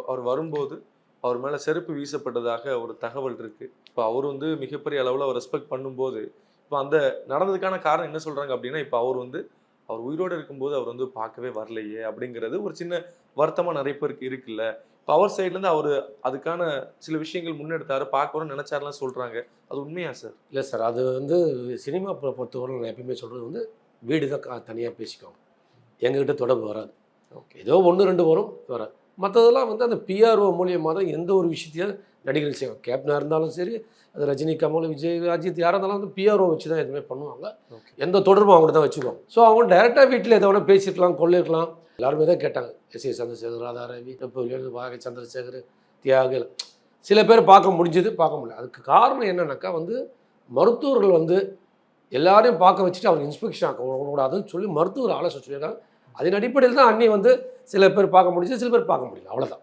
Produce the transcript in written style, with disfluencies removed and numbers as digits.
அவர் வரும்போது அவர் மேலே செருப்பு வீசப்பட்டதாக ஒரு தகவல் இருக்கு. இப்போ அவர் வந்து மிகப்பெரிய அளவில் அவர் ரெஸ்பெக்ட் பண்ணும்போது, இப்போ அந்த நடந்ததுக்கான காரணம் என்ன சொல்றாங்க அப்படின்னா, இப்போ அவர் உயிரோடு இருக்கும்போது அவர் வந்து பார்க்கவே வரலையே அப்படிங்கிறது ஒரு சின்ன வருத்தமா நிறைய பேருக்கு இருக்குல்ல. இப்போ அவர் சைட்லேருந்து அவர் அதுக்கான சில விஷயங்கள் முன்னெடுத்தாரு, பார்க்கணும்னு நினைச்சாருலாம் சொல்றாங்க. அது உண்மையா சார்? இல்லை சார், அது வந்து சினிமா பொறுத்தவரை நான் எப்பயுமே சொல்கிறது வந்து வீடு தான் தனியாக பேசிக்குவாங்க. எங்ககிட்ட தொடர்பு வராது. ஓகே. ஏதோ 1, 2 வரும், வராது. மற்றதெல்லாம் வந்து அந்த பிஆர்ஓ மூலியமாக தான் எந்த ஒரு விஷயத்தையும் நடிகர்கள் செய்வாங்க. கேப்டனாக இருந்தாலும் சரி, அது ரஜினி, கமல், விஜய், அஜித் யாராக இருந்தாலும் வந்து பிஆர்ஓ வச்சு தான் எதுவுமே பண்ணுவாங்க. ஓகே. எந்த தொடர்பும் அவங்கள்ட்ட தான் வச்சுக்குவாங்க. ஸோ அவங்க டைரெக்டாக வீட்டில் எதை வேணால் பேசியிருக்கலாம், கொள்ளிருக்கலாம். எல்லாருமே தான் கேட்டாங்க. எஸ்.ஏ. சந்திரசேகர், ராதா ரவி, வாகை சந்திரசேகர், தியாகு, சில பேர் பார்க்க முடிஞ்சது, பார்க்க முடியல. அதுக்கு காரணம் என்னன்னாக்கா வந்து மருத்துவர்கள் வந்து எல்லாரையும் பார்க்க வச்சுட்டு அவர் இன்ஸ்பெக்ஷன் ஆகக்கூடாதுன்னு சொல்லி மருத்துவர் ஆலோசனை சொல்லியிருக்காங்க. அதன் அடிப்படையில் தான் அண்ணி வந்து சில பேர் பார்க்க முடிஞ்சது, சில பேர் பார்க்க முடியல. அவ்வளோதான்.